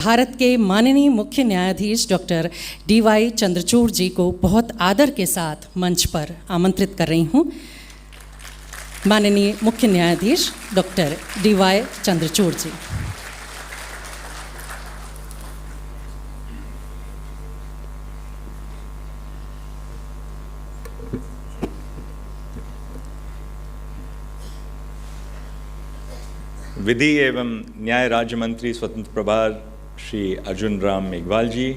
भारत के माननीय मुख्य न्यायाधीश डॉक्टर DY चंद्रचूड़ जी को बहुत आदर के साथ मंच पर आमंत्रित कर रही हूँ। माननीय मुख्य न्यायाधीश डॉक्टर DY चंद्रचूड़ जी। विधि एवं न्याय राज्य मंत्री स्वतंत्र प्रभार श्री अर्जुन राम मेघवाल जी,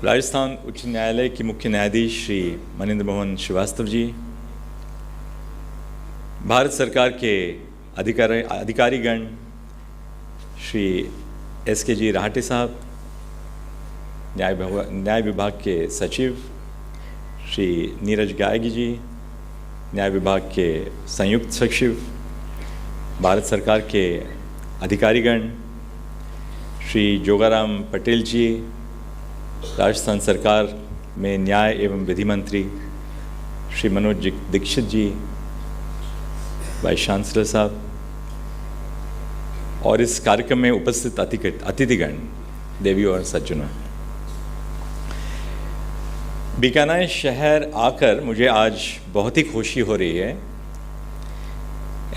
राजस्थान उच्च न्यायालय के मुख्य न्यायाधीश श्री मनिंद्र मोहन श्रीवास्तव जी, भारत सरकार के अधिकारीगण श्री SK जी राहटे साहब, न्याय विभाग के सचिव श्री नीरज गायगी जी, न्याय विभाग के संयुक्त सचिव, भारत सरकार के अधिकारीगण श्री जोगाराम पटेल जी, राजस्थान सरकार में न्याय एवं विधि मंत्री श्री मनोज दीक्षित जी, वाइस चांसलर साहब और इस कार्यक्रम में उपस्थित अतिथिगण, देवी और सज्जनों, बीकानेर शहर आकर मुझे आज बहुत ही खुशी हो रही है।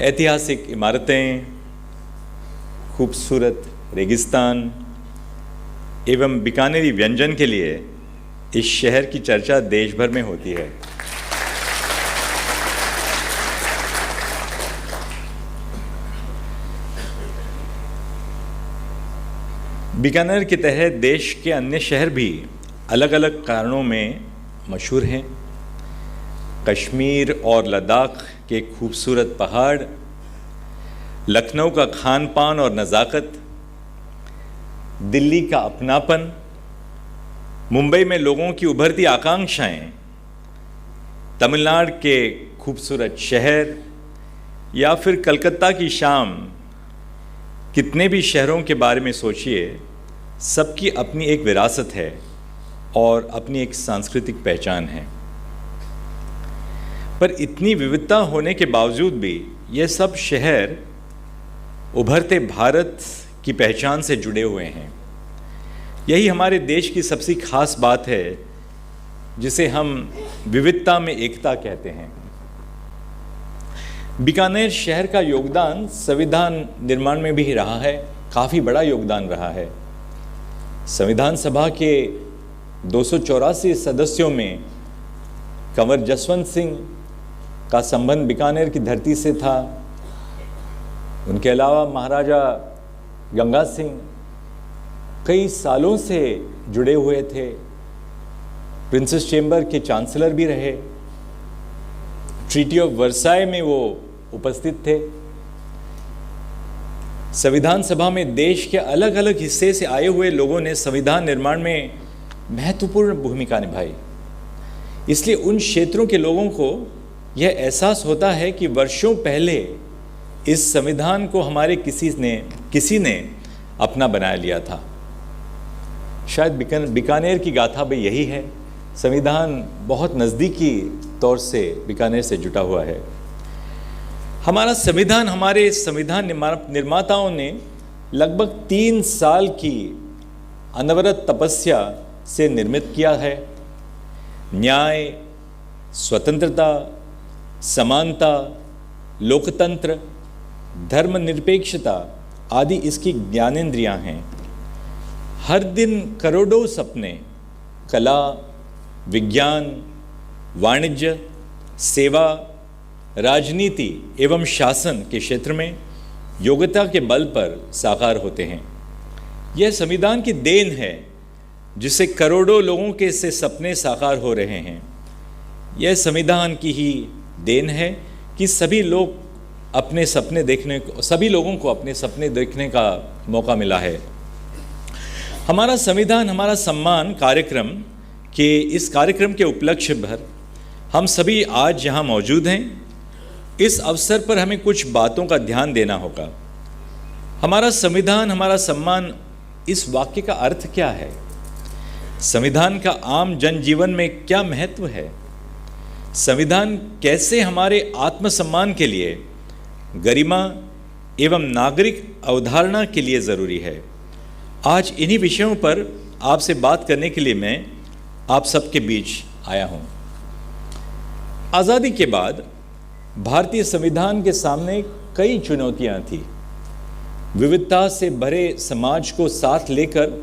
ऐतिहासिक इमारतें, खूबसूरत रेगिस्तान एवं बीकानेरी व्यंजन के लिए इस शहर की चर्चा देश भर में होती है। बीकानेर के तहत देश के अन्य शहर भी अलग अलग कारणों में मशहूर हैं। कश्मीर और लद्दाख के खूबसूरत पहाड़, लखनऊ का खान पान और नज़ाकत, दिल्ली का अपनापन, मुंबई में लोगों की उभरती आकांक्षाएं, तमिलनाडु के खूबसूरत शहर या फिर कलकत्ता की शाम, कितने भी शहरों के बारे में सोचिए, सबकी अपनी एक विरासत है और अपनी एक सांस्कृतिक पहचान है। पर इतनी विविधता होने के बावजूद भी ये सब शहर उभरते भारत की पहचान से जुड़े हुए हैं। यही हमारे देश की सबसे खास बात है, जिसे हम विविधता में एकता कहते हैं। बीकानेर शहर का योगदान संविधान निर्माण में भी रहा है, काफ़ी बड़ा योगदान रहा है। संविधान सभा के 284 सदस्यों में कंवर जसवंत सिंह का संबंध बीकानेर की धरती से था। उनके अलावा महाराजा गंगा सिंह कई सालों से जुड़े हुए थे, प्रिंसेस चेंबर के चांसलर भी रहे, ट्रीटी ऑफ वर्साई में वो उपस्थित थे। संविधान सभा में देश के अलग अलग हिस्से से आए हुए लोगों ने संविधान निर्माण में महत्वपूर्ण भूमिका निभाई। इसलिए उन क्षेत्रों के लोगों को यह एहसास होता है कि वर्षों पहले इस संविधान को हमारे किसी ने अपना बना लिया था। शायद बीकानेर की गाथा भी यही है। संविधान बहुत नज़दीकी तौर से बीकानेर से जुटा हुआ है। हमारा संविधान, हमारे संविधान निर्माताओं ने लगभग 3 साल की अनवरत तपस्या से निर्मित किया है। न्याय, स्वतंत्रता, समानता, लोकतंत्र, धर्मनिरपेक्षता आदि इसकी ज्ञानेंद्रियां हैं। हर दिन करोड़ों सपने कला, विज्ञान, वाणिज्य, सेवा, राजनीति एवं शासन के क्षेत्र में योग्यता के बल पर साकार होते हैं। यह संविधान की देन है, जिससे करोड़ों लोगों के से सपने साकार हो रहे हैं। यह संविधान की ही देन है कि सभी लोगों को अपने सपने देखने का मौका मिला है। हमारा संविधान हमारा सम्मान कार्यक्रम के इस कार्यक्रम के उपलक्ष्य पर हम सभी आज यहाँ मौजूद हैं। इस अवसर पर हमें कुछ बातों का ध्यान देना होगा। हमारा संविधान हमारा सम्मान, इस वाक्य का अर्थ क्या है? संविधान का आम जनजीवन में क्या महत्व है? संविधान कैसे हमारे आत्मसम्मान के लिए, गरिमा एवं नागरिक अवधारणा के लिए ज़रूरी है। आज इन्हीं विषयों पर आपसे बात करने के लिए मैं आप सबके बीच आया हूं। आज़ादी के बाद भारतीय संविधान के सामने कई चुनौतियां थी। विविधता से भरे समाज को साथ लेकर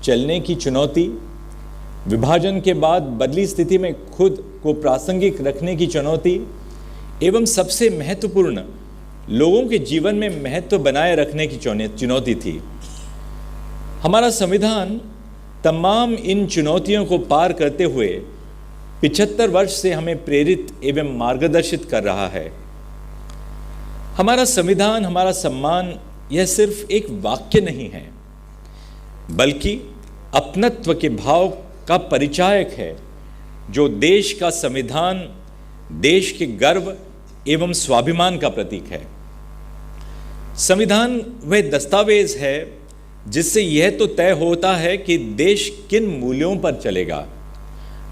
चलने की चुनौती, विभाजन के बाद बदली स्थिति में खुद को प्रासंगिक रखने की चुनौती, एवं सबसे महत्वपूर्ण लोगों के जीवन में महत्व बनाए रखने की चुनौती थी। हमारा संविधान तमाम इन चुनौतियों को पार करते हुए 75 वर्ष से हमें प्रेरित एवं मार्गदर्शित कर रहा है। हमारा संविधान, हमारा सम्मान, यह सिर्फ एक वाक्य नहीं है, बल्कि अपनत्व के भाव का परिचायक है, जो देश का संविधान देश के गर्व एवं स्वाभिमान का प्रतीक है। संविधान वह दस्तावेज है जिससे यह तो तय होता है कि देश किन मूल्यों पर चलेगा,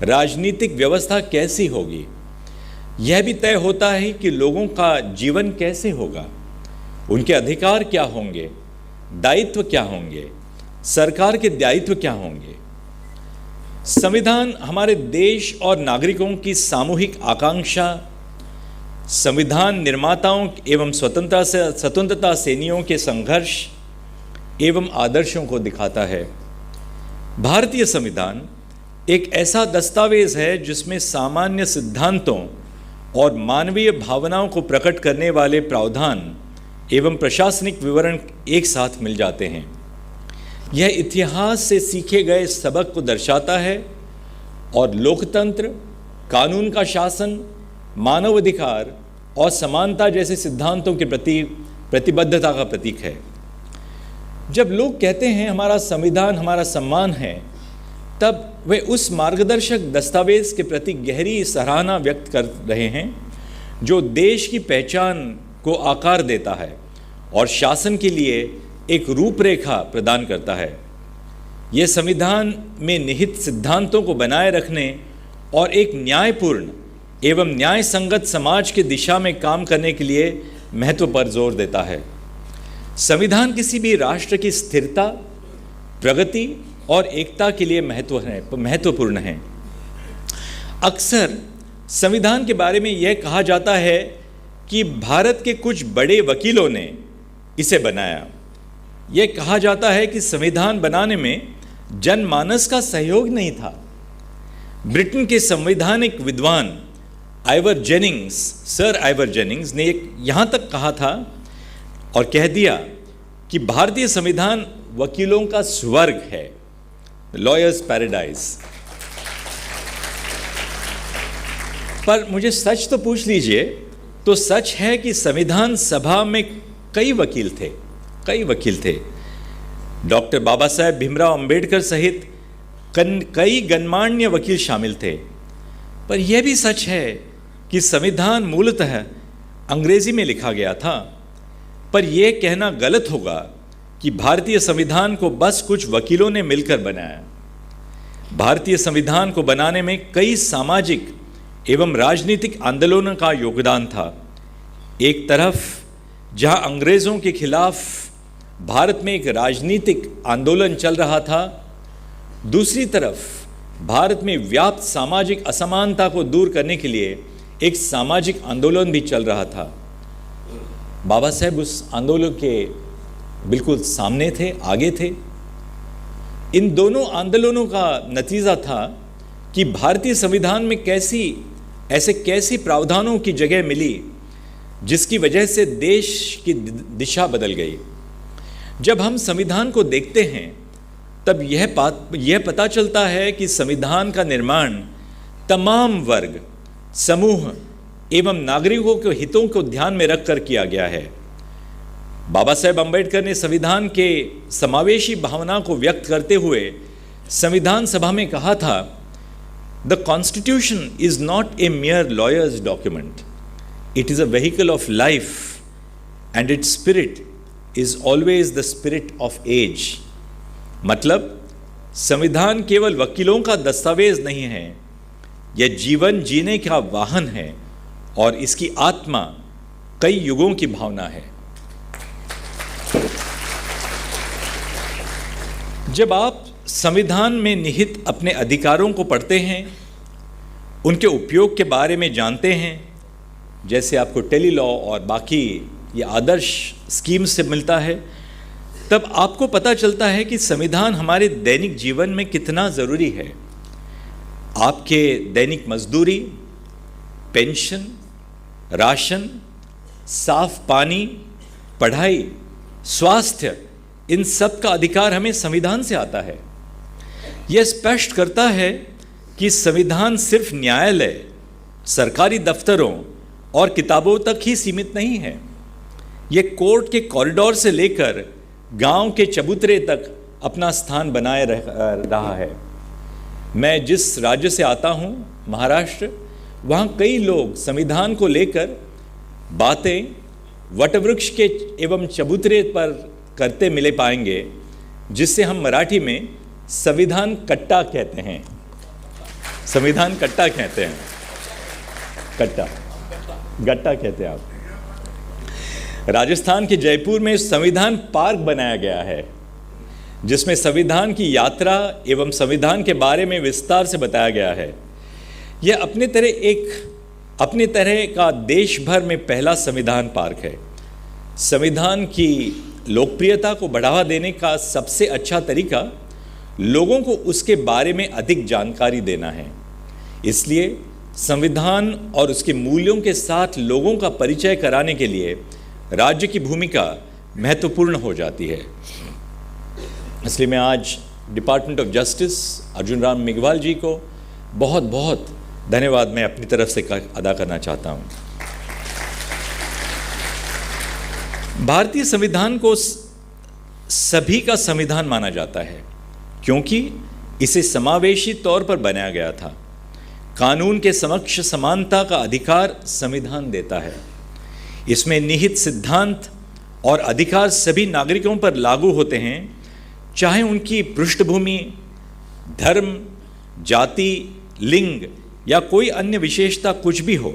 राजनीतिक व्यवस्था कैसी होगी। यह भी तय होता है कि लोगों का जीवन कैसे होगा, उनके अधिकार क्या होंगे, दायित्व क्या होंगे, सरकार के दायित्व क्या होंगे। संविधान हमारे देश और नागरिकों की सामूहिक आकांक्षा, संविधान निर्माताओं एवं स्वतंत्रता सेनानियों के संघर्ष एवं आदर्शों को दिखाता है। भारतीय संविधान एक ऐसा दस्तावेज है जिसमें सामान्य सिद्धांतों और मानवीय भावनाओं को प्रकट करने वाले प्रावधान एवं प्रशासनिक विवरण एक साथ मिल जाते हैं। यह इतिहास से सीखे गए सबक को दर्शाता है और लोकतंत्र, कानून का शासन, मानवाधिकार और समानता जैसे सिद्धांतों के प्रति प्रतिबद्धता का प्रतीक है। जब लोग कहते हैं हमारा संविधान हमारा सम्मान है, तब वे उस मार्गदर्शक दस्तावेज के प्रति गहरी सराहना व्यक्त कर रहे हैं जो देश की पहचान को आकार देता है और शासन के लिए एक रूपरेखा प्रदान करता है। यह संविधान में निहित सिद्धांतों को बनाए रखने और एक न्यायपूर्ण एवं न्याय संगत समाज की दिशा में काम करने के लिए महत्व पर जोर देता है। संविधान किसी भी राष्ट्र की स्थिरता, प्रगति और एकता के लिए महत्वपूर्ण है। अक्सर संविधान के बारे में यह कहा जाता है कि भारत के कुछ बड़े वकीलों ने इसे बनाया। यह कहा जाता है कि संविधान बनाने में जनमानस का सहयोग नहीं था। ब्रिटेन के संवैधानिक विद्वान सर आइवर जेनिंग्स ने यहाँ तक कहा था और कह दिया कि भारतीय संविधान वकीलों का स्वर्ग है, लॉयर्स पैराडाइज। पर मुझे सच तो पूछ लीजिए, तो सच है कि संविधान सभा में कई वकील थे। डॉक्टर बाबा साहेब भीमराव अंबेडकर सहित कई गणमान्य वकील शामिल थे। पर यह भी सच है कि संविधान मूलतः अंग्रेजी में लिखा गया था। पर यह कहना गलत होगा कि भारतीय संविधान को बस कुछ वकीलों ने मिलकर बनाया। भारतीय संविधान को बनाने में कई सामाजिक एवं राजनीतिक आंदोलनों का योगदान था। एक तरफ जहां अंग्रेजों के खिलाफ भारत में एक राजनीतिक आंदोलन चल रहा था, दूसरी तरफ भारत में व्याप्त सामाजिक असमानता को दूर करने के लिए एक सामाजिक आंदोलन भी चल रहा था। बाबा साहेब उस आंदोलन के बिल्कुल सामने थे, आगे थे। इन दोनों आंदोलनों का नतीजा था कि भारतीय संविधान में कैसी प्रावधानों की जगह मिली जिसकी वजह से देश की दिशा बदल गई। जब हम संविधान को देखते हैं तब यह पता चलता है कि संविधान का निर्माण तमाम वर्ग, समूह एवं नागरिकों के हितों को ध्यान में रखकर किया गया है। बाबा साहेब अम्बेडकर ने संविधान के समावेशी भावना को व्यक्त करते हुए संविधान सभा में कहा था, the constitution is not a mere lawyer's document. It is a vehicle of life and its spirit is always the spirit of age. मतलब संविधान केवल वकीलों का दस्तावेज नहीं है, यह जीवन जीने का वाहन है और इसकी आत्मा कई युगों की भावना है। जब आप संविधान में निहित अपने अधिकारों को पढ़ते हैं, उनके उपयोग के बारे में जानते हैं, जैसे आपको टेली लॉ और बाकी ये आदर्श स्कीम से मिलता है, तब आपको पता चलता है कि संविधान हमारे दैनिक जीवन में कितना ज़रूरी है। आपके दैनिक मजदूरी, पेंशन, राशन, साफ पानी, पढ़ाई, स्वास्थ्य, इन सब का अधिकार हमें संविधान से आता है। यह स्पष्ट करता है कि संविधान सिर्फ न्यायालय, सरकारी दफ्तरों और किताबों तक ही सीमित नहीं है। यह कोर्ट के कॉरिडोर से लेकर गांव के चबूतरे तक अपना स्थान बनाए रहा है। मैं जिस राज्य से आता हूं, महाराष्ट्र, वहाँ कई लोग संविधान को लेकर बातें वटवृक्ष के एवं चबूतरे पर करते मिले पाएंगे, जिससे हम मराठी में संविधान कट्टा कहते हैं। संविधान कट्टा कहते हैं, कट्टा गट्टा कहते हैं आप। राजस्थान के जयपुर में संविधान पार्क बनाया गया है, जिसमें संविधान की यात्रा एवं संविधान के बारे में विस्तार से बताया गया है। यह अपने तरह का देश भर में पहला संविधान पार्क है। संविधान की लोकप्रियता को बढ़ावा देने का सबसे अच्छा तरीका लोगों को उसके बारे में अधिक जानकारी देना है। इसलिए संविधान और उसके मूल्यों के साथ लोगों का परिचय कराने के लिए राज्य की भूमिका महत्वपूर्ण हो जाती है। इसलिए मैं आज department of justice Arjun Ram Meghwal ji को बहुत बहुत धन्यवाद मैं अपनी तरफ से अदा करना चाहता हूँ। भारतीय संविधान को सभी का संविधान माना जाता है, क्योंकि इसे समावेशी तौर पर बनाया गया था। कानून के समक्ष समानता का अधिकार संविधान देता है। इसमें निहित सिद्धांत और अधिकार सभी नागरिकों पर लागू होते हैं, चाहे उनकी पृष्ठभूमि, धर्म, जाति, लिंग या कोई अन्य विशेषता कुछ भी हो।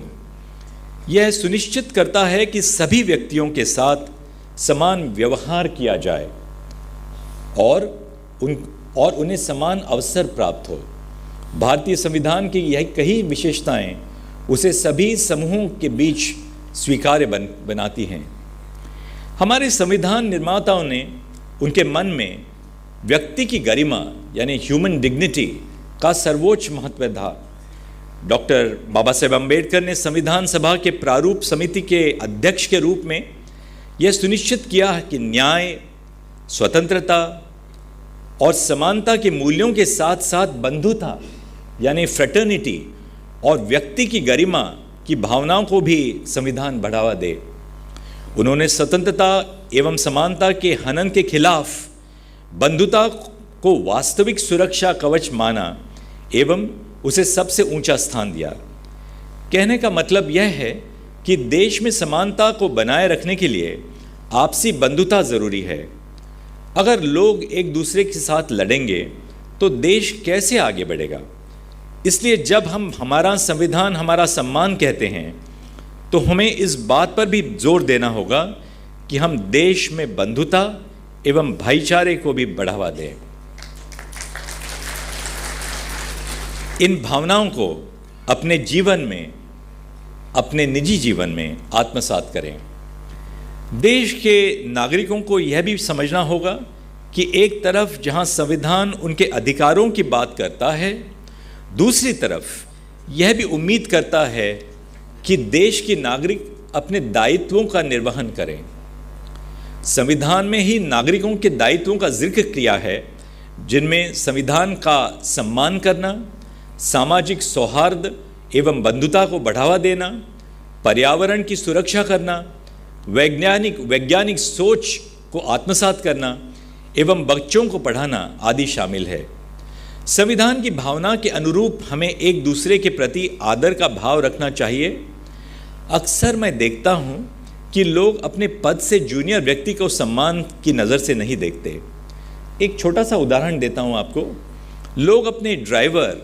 यह सुनिश्चित करता है कि सभी व्यक्तियों के साथ समान व्यवहार किया जाए और उन्हें समान अवसर प्राप्त हो। भारतीय संविधान की यह कई विशेषताएं उसे सभी समूहों के बीच स्वीकार्य बनाती हैं। हमारे संविधान निर्माताओं ने उनके मन में व्यक्ति की गरिमा यानी ह्यूमन डिग्निटी का सर्वोच्च महत्व था। डॉक्टर बाबा साहेब अम्बेडकर ने संविधान सभा के प्रारूप समिति के अध्यक्ष के रूप में यह सुनिश्चित किया कि न्याय, स्वतंत्रता और समानता के मूल्यों के साथ साथ बंधुता यानी फ्रेटर्निटी और व्यक्ति की गरिमा की भावनाओं को भी संविधान बढ़ावा दे। उन्होंने स्वतंत्रता एवं समानता के हनन के खिलाफ बंधुता को वास्तविक सुरक्षा कवच माना एवं उसे सबसे ऊंचा स्थान दिया। कहने का मतलब यह है कि देश में समानता को बनाए रखने के लिए आपसी बंधुता जरूरी है। अगर लोग एक दूसरे के साथ लड़ेंगे तो देश कैसे आगे बढ़ेगा? इसलिए जब हम हमारा संविधान हमारा सम्मान कहते हैं, तो हमें इस बात पर भी जोर देना होगा कि हम देश में बंधुता एवं भाईचारे को भी बढ़ावा दें। इन भावनाओं को अपने जीवन में, अपने निजी जीवन में आत्मसात करें। देश के नागरिकों को यह भी समझना होगा कि एक तरफ जहां संविधान उनके अधिकारों की बात करता है, दूसरी तरफ यह भी उम्मीद करता है कि देश के नागरिक अपने दायित्वों का निर्वहन करें। संविधान में ही नागरिकों के दायित्वों का जिक्र किया है, जिनमें संविधान का सम्मान करना, सामाजिक सौहार्द एवं बंधुता को बढ़ावा देना, पर्यावरण की सुरक्षा करना, वैज्ञानिक सोच को आत्मसात करना एवं बच्चों को पढ़ाना आदि शामिल है। संविधान की भावना के अनुरूप हमें एक दूसरे के प्रति आदर का भाव रखना चाहिए। अक्सर मैं देखता हूँ कि लोग अपने पद से जूनियर व्यक्ति को सम्मान की नज़र से नहीं देखते। एक छोटा सा उदाहरण देता हूँ आपको। लोग अपने ड्राइवर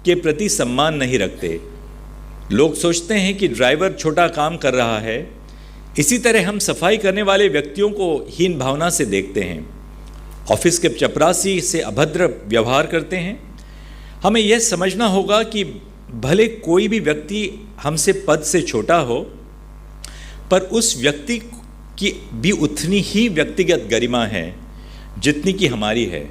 के प्रति सम्मान नहीं रखते। लोग सोचते हैं कि ड्राइवर छोटा काम कर रहा है। इसी तरह हम सफाई करने वाले व्यक्तियों को हीन भावना से देखते हैं। ऑफिस के चपरासी से अभद्र व्यवहार करते हैं। हमें यह समझना होगा कि भले कोई भी व्यक्ति हमसे पद से छोटा हो, पर उस व्यक्ति की भी उतनी ही व्यक्तिगत गरिमा है जितनी कि हमारी है।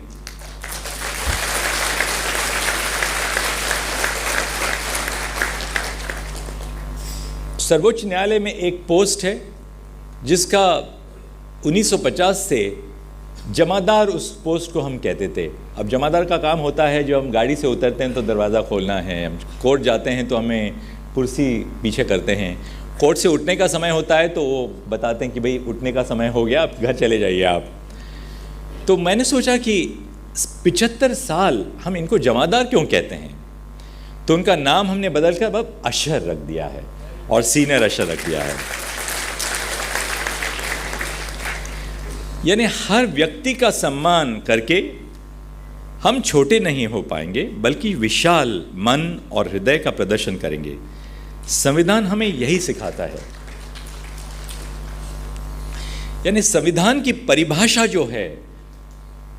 सर्वोच्च न्यायालय में एक पोस्ट है जिसका 1950 से जमादार उस पोस्ट को हम कहते थे। अब जमादार का काम होता है, जो हम गाड़ी से उतरते हैं तो दरवाज़ा खोलना है, हम कोर्ट जाते हैं तो हमें कुर्सी पीछे करते हैं, कोर्ट से उठने का समय होता है तो वो बताते हैं कि भाई उठने का समय हो गया, आप घर चले जाइए आप। तो मैंने सोचा कि 75 साल हम इनको जमादार क्यों कहते हैं, तो उनका नाम हमने बदल कर अब अशर रख दिया है और सीनियर अशर रख दिया है। यानी हर व्यक्ति का सम्मान करके हम छोटे नहीं हो पाएंगे, बल्कि विशाल मन और हृदय का प्रदर्शन करेंगे। संविधान हमें यही सिखाता है। यानी संविधान की परिभाषा जो है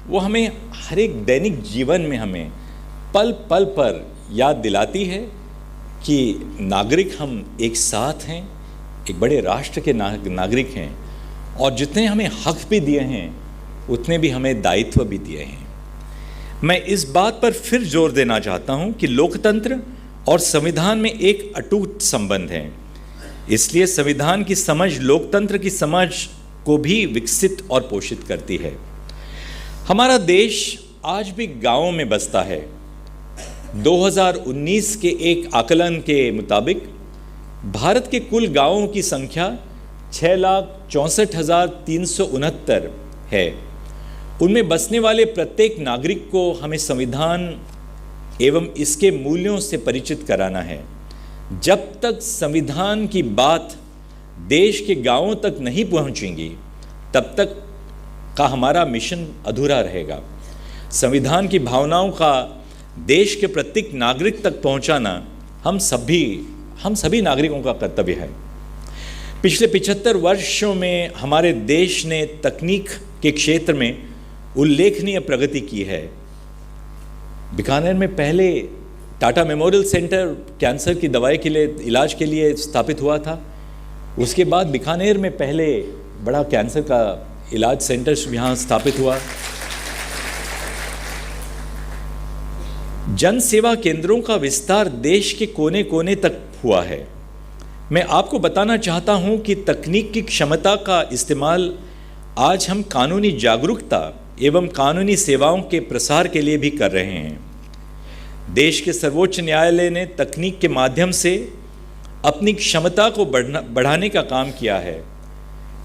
वो हमें हर एक दैनिक जीवन में हमें पल पल पर याद दिलाती है कि नागरिक हम एक साथ हैं, एक बड़े राष्ट्र के नागरिक हैं, और जितने हमें हक भी दिए हैं उतने भी हमें दायित्व भी दिए हैं। मैं इस बात पर फिर जोर देना चाहता हूं कि लोकतंत्र और संविधान में एक अटूट संबंध है। इसलिए संविधान की समझ लोकतंत्र की समझ को भी विकसित और पोषित करती है। हमारा देश आज भी गांवों में बसता है। 2019 के एक आकलन के मुताबिक भारत के कुल गांवों की संख्या 6,64,369 है। उनमें बसने वाले प्रत्येक नागरिक को हमें संविधान एवं इसके मूल्यों से परिचित कराना है। जब तक संविधान की बात देश के गांवों तक नहीं पहुंचेंगी, तब तक का हमारा मिशन अधूरा रहेगा। संविधान की भावनाओं का देश के प्रत्येक नागरिक तक पहुंचाना हम सभी नागरिकों का कर्तव्य है। पिछले 75 वर्षों में हमारे देश ने तकनीक के क्षेत्र में उल्लेखनीय प्रगति की है। बीकानेर में पहले टाटा मेमोरियल सेंटर कैंसर की दवाई के लिए, इलाज के लिए स्थापित हुआ था। उसके बाद बीकानेर में पहले बड़ा कैंसर का इलाज सेंटर यहाँ स्थापित हुआ। जन सेवा केंद्रों का विस्तार देश के कोने कोने तक हुआ है। मैं आपको बताना चाहता हूं कि तकनीक की क्षमता का इस्तेमाल आज हम कानूनी जागरूकता एवं कानूनी सेवाओं के प्रसार के लिए भी कर रहे हैं। देश के सर्वोच्च न्यायालय ने तकनीक के माध्यम से अपनी क्षमता को बढ़ाने का काम किया है।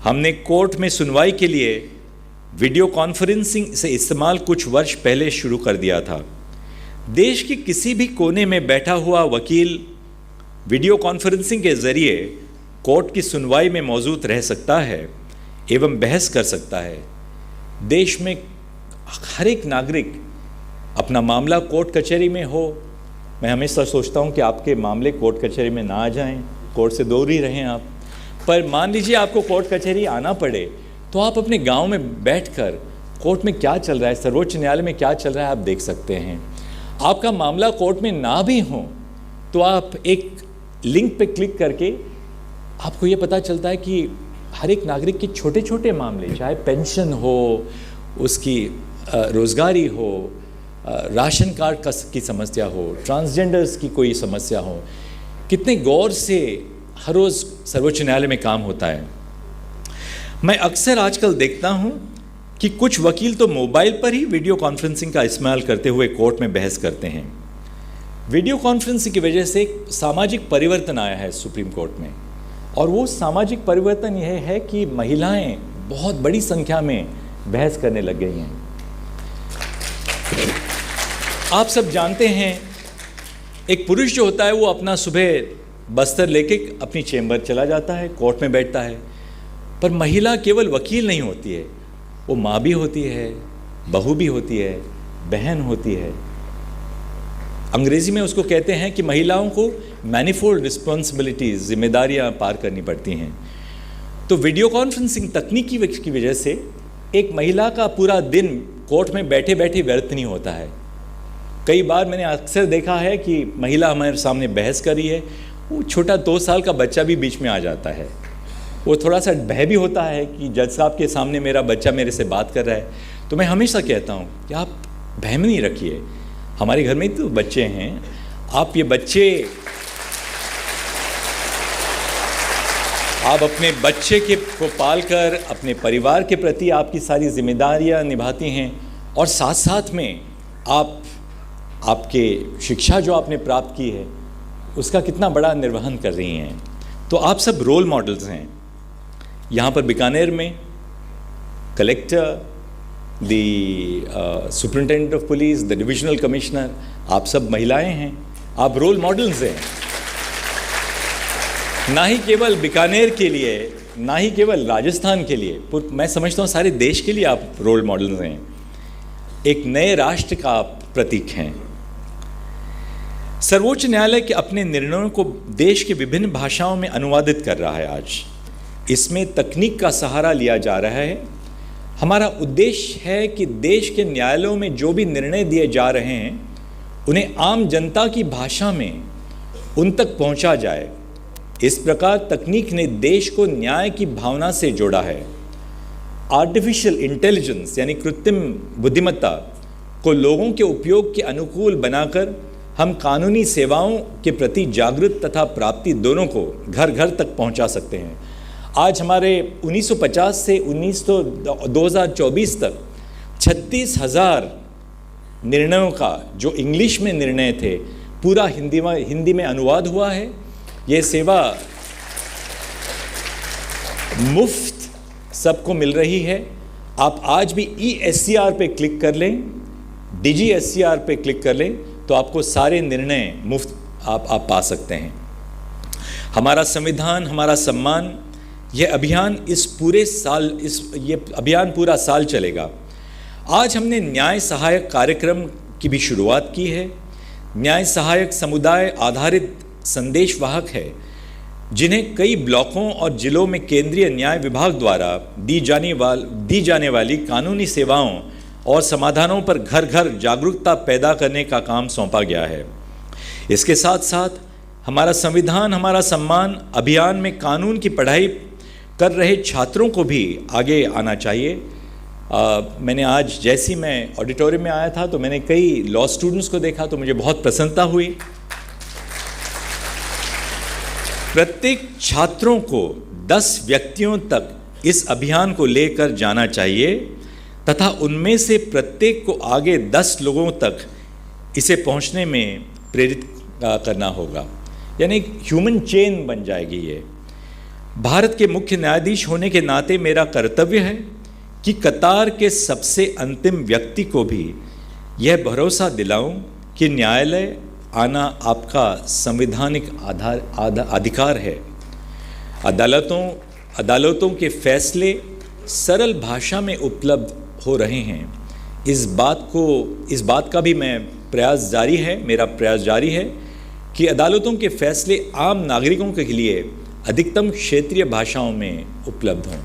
हमने कोर्ट में सुनवाई के लिए वीडियो कॉन्फ्रेंसिंग से इस्तेमाल कुछ वर्ष पहले शुरू कर दिया था। देश के किसी भी कोने में बैठा हुआ वकील वीडियो कॉन्फ्रेंसिंग के जरिए कोर्ट की सुनवाई में मौजूद रह सकता है एवं बहस कर सकता है। देश में हर एक नागरिक अपना मामला कोर्ट कचहरी में हो। मैं हमेशा सोचता हूं कि आपके मामले कोर्ट कचहरी में ना आ जाएं, कोर्ट से दूर ही रहें आप। पर मान लीजिए आपको कोर्ट कचहरी आना पड़े, तो आप अपने गांव में बैठकर कोर्ट में क्या चल रहा है, सर्वोच्च न्यायालय में क्या चल रहा है, आप देख सकते हैं। आपका मामला कोर्ट में ना भी हो तो आप एक लिंक पे क्लिक करके आपको ये पता चलता है कि हर एक नागरिक के छोटे छोटे मामले, चाहे पेंशन हो, उसकी रोजगारी हो, राशन कार्ड की समस्या हो, ट्रांसजेंडर्स की कोई समस्या हो, कितने गौर से हर रोज़ सर्वोच्च न्यायालय में काम होता है। मैं अक्सर आजकल देखता हूं कि कुछ वकील तो मोबाइल पर ही वीडियो कॉन्फ्रेंसिंग का इस्तेमाल करते हुए कोर्ट में बहस करते हैं। वीडियो कॉन्फ्रेंसिंग की वजह से एक सामाजिक परिवर्तन आया है सुप्रीम कोर्ट में, और वो सामाजिक परिवर्तन यह है कि महिलाएं बहुत बड़ी संख्या में बहस करने लग गई हैं। आप सब जानते हैं, एक पुरुष जो होता है वो अपना सुबह बस्तर लेके अपनी चेंबर चला जाता है, कोर्ट में बैठता है। पर महिला केवल वकील नहीं होती है, वो माँ भी होती है, बहू भी होती है, बहन होती है। अंग्रेजी में उसको कहते हैं कि महिलाओं को मैनिफोल्ड रिस्पॉन्सिबिलिटीज, जिम्मेदारियां पार करनी पड़ती हैं। तो वीडियो कॉन्फ्रेंसिंग तकनीक की वजह से एक महिला का पूरा दिन कोर्ट में बैठे बैठे व्यर्थ नहीं होता है। कई बार मैंने अक्सर देखा है कि महिला हमारे सामने बहस कर रही है, वो छोटा 2 साल का बच्चा भी बीच में आ जाता है। वो थोड़ा सा भय भी होता है कि जज साहब के सामने मेरा बच्चा मेरे से बात कर रहा है। तो मैं हमेशा कहता हूँ कि आप बहम नहीं रखिए, हमारे घर में तो बच्चे हैं, आप ये बच्चे, आप अपने बच्चे को पालकर अपने परिवार के प्रति आपकी सारी जिम्मेदारियां निभाती हैं, और साथ साथ में आपके शिक्षा जो आपने प्राप्त की है उसका कितना बड़ा निर्वहन कर रही हैं। तो आप सब रोल मॉडल्स हैं। यहाँ पर बीकानेर में collector, the superintendent of police, the divisional commissioner, आप सब महिलाएं हैं, आप रोल मॉडल्स हैं, ना ही केवल बीकानेर के लिए, ना ही केवल राजस्थान के लिए, मैं समझता हूँ सारे देश के लिए आप रोल मॉडल्स हैं। एक नए राष्ट्र का आप प्रतीक हैं। सर्वोच्च न्यायालय के अपने निर्णयों को देश के विभिन्न भाषाओं में अनुवादित कर रहा है आज। इसमें तकनीक का सहारा लिया जा रहा है। हमारा उद्देश्य है कि देश के न्यायालयों में जो भी निर्णय दिए जा रहे हैं उन्हें आम जनता की भाषा में उन तक पहुंचा जाए। इस प्रकार तकनीक ने देश को न्याय की भावना से जोड़ा है। आर्टिफिशियल इंटेलिजेंस यानी कृत्रिम बुद्धिमत्ता को लोगों के उपयोग के अनुकूल बनाकर हम कानूनी सेवाओं के प्रति जागृत तथा प्राप्ति दोनों को घर घर तक पहुंचा सकते हैं। आज हमारे 1950 से 2024 तक 36,000 निर्णयों का जो इंग्लिश में निर्णय थे पूरा हिंदी में अनुवाद हुआ है। ये सेवा मुफ्त सबको मिल रही है। आप आज भी ESCR पे क्लिक कर लें, DGSCR पे क्लिक कर लें तो आपको सारे निर्णय मुफ्त आप पा सकते हैं। हमारा संविधान हमारा सम्मान, यह अभियान ये अभियान पूरा साल चलेगा। आज हमने न्याय सहायक कार्यक्रम की भी शुरुआत की है। न्याय सहायक समुदाय आधारित संदेशवाहक है जिन्हें कई ब्लॉकों और जिलों में केंद्रीय न्याय विभाग द्वारा दी जाने वाली कानूनी सेवाओं और समाधानों पर घर घर जागरूकता पैदा करने का काम सौंपा गया है। इसके साथ साथ हमारा संविधान हमारा सम्मान अभियान में कानून की पढ़ाई कर रहे छात्रों को भी आगे आना चाहिए। मैंने आज जैसी मैं ऑडिटोरियम में आया था तो मैंने कई लॉ स्टूडेंट्स को देखा तो मुझे बहुत प्रसन्नता हुई। प्रत्येक छात्रों को 10 व्यक्तियों तक इस अभियान को लेकर जाना चाहिए तथा उनमें से प्रत्येक को आगे 10 लोगों तक इसे पहुंचने में प्रेरित करना होगा, यानी ह्यूमन चेन बन जाएगी ये। भारत के मुख्य न्यायाधीश होने के नाते मेरा कर्तव्य है कि कतार के सबसे अंतिम व्यक्ति को भी यह भरोसा दिलाऊं कि न्यायालय आना आपका संवैधानिक अधिकार है। अदालतों के फैसले सरल भाषा में उपलब्ध हो रहे हैं। इस बात का भी मेरा प्रयास जारी है कि अदालतों के फैसले आम नागरिकों के लिए अधिकतम क्षेत्रीय भाषाओं में उपलब्ध हों।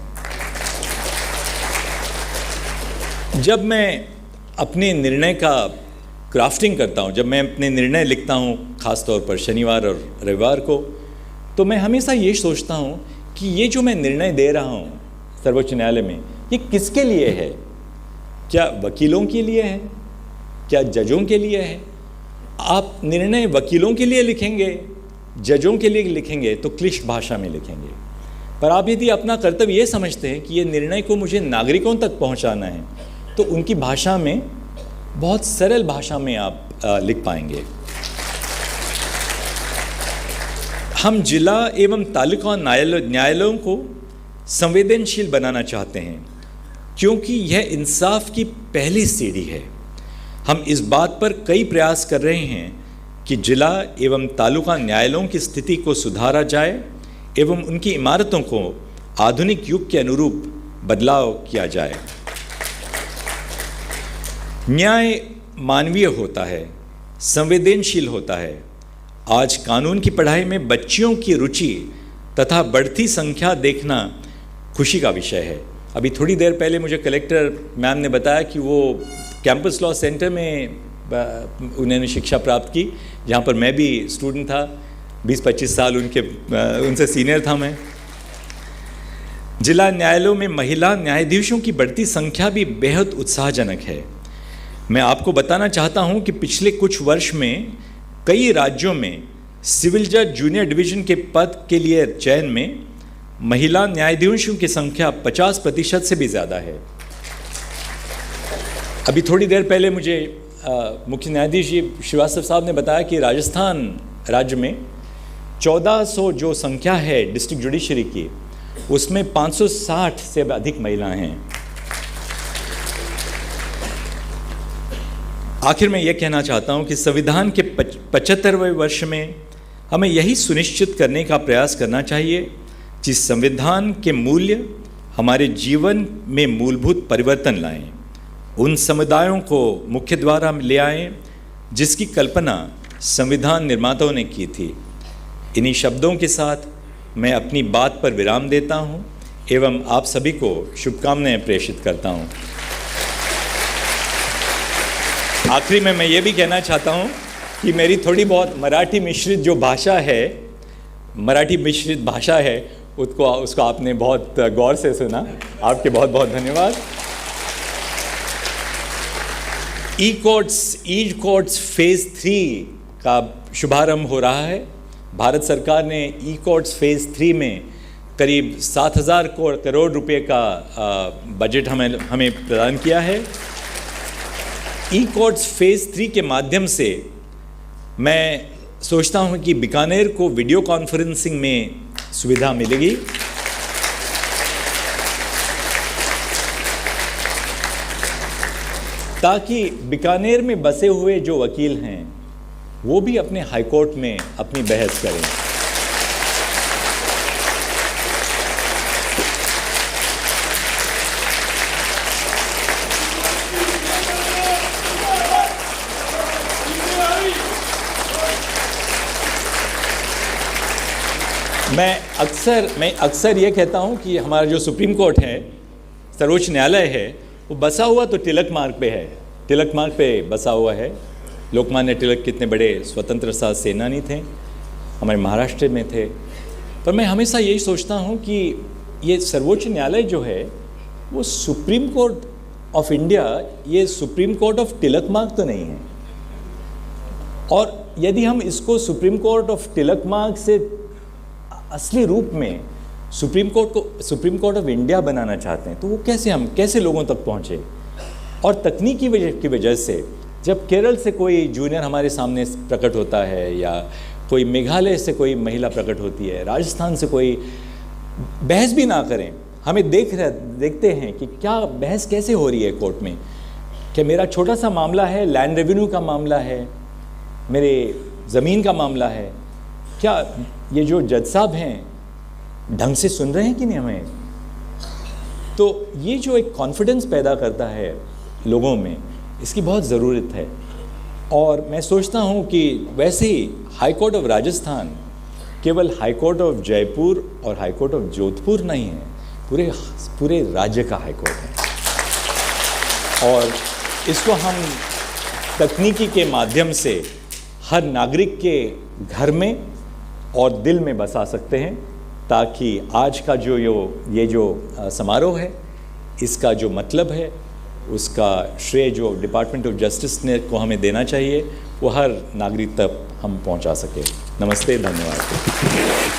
जब मैं अपने निर्णय का क्राफ्टिंग करता हूँ, जब मैं अपने निर्णय लिखता हूँ, खासतौर पर शनिवार और रविवार को, तो मैं हमेशा ये सोचता हूँ कि ये जो मैं निर्णय दे रहा हूँ सर्वोच्च न्यायालय में, ये किसके लिए है? क्या वकीलों के लिए है? क्या जजों के लिए है? आप निर्णय वकीलों के लिए लिखेंगे, जजों के लिए लिखेंगे तो क्लिष्ट भाषा में लिखेंगे। पर आप यदि अपना कर्तव्य ये समझते हैं कि ये निर्णय को मुझे नागरिकों तक पहुंचाना है तो उनकी भाषा में, बहुत सरल भाषा में आप लिख पाएंगे। हम जिला एवं तालुका न्यायालयों को संवेदनशील बनाना चाहते हैं क्योंकि यह इंसाफ की पहली सीढ़ी है। हम इस बात पर कई प्रयास कर रहे हैं कि जिला एवं तालुका न्यायालयों की स्थिति को सुधारा जाए एवं उनकी इमारतों को आधुनिक युग के अनुरूप बदलाव किया जाए। न्याय मानवीय होता है, संवेदनशील होता है। आज कानून की पढ़ाई में बच्चियों की रुचि तथा बढ़ती संख्या देखना खुशी का विषय है। अभी थोड़ी देर पहले मुझे कलेक्टर मैम ने बताया कि वो कैंपस लॉ सेंटर में उन्होंने शिक्षा प्राप्त की, जहाँ पर मैं भी स्टूडेंट था। 20-25 साल उनसे सीनियर था मैं। जिला न्यायालयों में महिला न्यायाधीशों की बढ़ती संख्या भी बेहद उत्साहजनक है। मैं आपको बताना चाहता हूं कि पिछले कुछ वर्ष में कई राज्यों में सिविल जज जूनियर डिवीजन के पद के लिए चयन में महिला न्यायाधीशों की संख्या 50% से भी ज़्यादा है। अभी थोड़ी देर पहले मुझे मुख्य न्यायाधीश जी श्रीवास्तव साहब ने बताया कि राजस्थान राज्य में 1400 जो संख्या है डिस्ट्रिक्ट जुडिशरी की, उसमें 560 से अधिक महिलाएं हैं। आखिर में यह कहना चाहता हूं कि संविधान के 75वें वर्ष में हमें यही सुनिश्चित करने का प्रयास करना चाहिए कि संविधान के मूल्य हमारे जीवन में मूलभूत परिवर्तन लाएं, उन समुदायों को मुख्य द्वार में ले आएं जिसकी कल्पना संविधान निर्माताओं ने की थी। इन्हीं शब्दों के साथ मैं अपनी बात पर विराम देता हूं एवं आप सभी को शुभकामनाएं प्रेषित करता हूं। आखिरी में मैं ये भी कहना चाहता हूं कि मेरी थोड़ी बहुत मराठी मिश्रित जो भाषा है, मराठी मिश्रित भाषा है, उसको आपने बहुत गौर से सुना। आपके बहुत बहुत धन्यवाद। ई कोर्ट्स फेज़ 3 का शुभारंभ हो रहा है। भारत सरकार ने ई कोर्ट्स फेज़ 3 में करीब 7,000 करोड़ रुपए का बजट हमें प्रदान किया है। ई कोर्ट्स फेज़ 3 के माध्यम से मैं सोचता हूं कि बीकानेर को वीडियो कॉन्फ्रेंसिंग में सुविधा मिलेगी। ताकि बीकानेर में बसे हुए जो वकील हैं वो भी अपने हाई कोर्ट में अपनी बहस करें। मैं अक्सर ये कहता हूँ कि हमारा जो सुप्रीम कोर्ट है, सर्वोच्च न्यायालय है, वो बसा हुआ तो तिलक मार्ग पे है, तिलक मार्ग पे बसा हुआ है। लोकमान्य तिलक कितने बड़े स्वतंत्रता सेनानी थे, हमारे महाराष्ट्र में थे। पर मैं हमेशा यही सोचता हूँ कि ये सर्वोच्च न्यायालय जो है वो सुप्रीम कोर्ट ऑफ इंडिया, ये सुप्रीम कोर्ट ऑफ तिलक मार्ग तो नहीं है। और यदि हम इसको सुप्रीम कोर्ट ऑफ तिलक मार्ग से असली रूप में सुप्रीम कोर्ट ऑफ इंडिया बनाना चाहते हैं तो वो कैसे लोगों तक पहुँचे। और तकनीकी की वजह से जब केरल से कोई जूनियर हमारे सामने प्रकट होता है, या कोई मेघालय से कोई महिला प्रकट होती है, राजस्थान से कोई, बहस भी ना करें, हमें देखते हैं कि क्या बहस कैसे हो रही है कोर्ट में। क्या मेरा छोटा सा मामला है, लैंड रेवेन्यू का मामला है, मेरे ज़मीन का मामला है, क्या ये जो जज साहब हैं ढंग से सुन रहे हैं कि नहीं हमें। तो ये जो एक कॉन्फिडेंस पैदा करता है लोगों में, इसकी बहुत ज़रूरत है। और मैं सोचता हूँ कि वैसे ही हाई कोर्ट ऑफ राजस्थान केवल हाई कोर्ट ऑफ जयपुर और हाई कोर्ट ऑफ जोधपुर नहीं है, पूरे राज्य का हाई कोर्ट है। और इसको हम तकनीकी के माध्यम से हर नागरिक के घर में और दिल में बसा सकते हैं, ताकि आज का जो समारोह है, इसका जो मतलब है, उसका श्रेय जो डिपार्टमेंट ऑफ जस्टिस को हमें देना चाहिए, वो हर नागरिक तक हम पहुंचा सके। नमस्ते, धन्यवाद।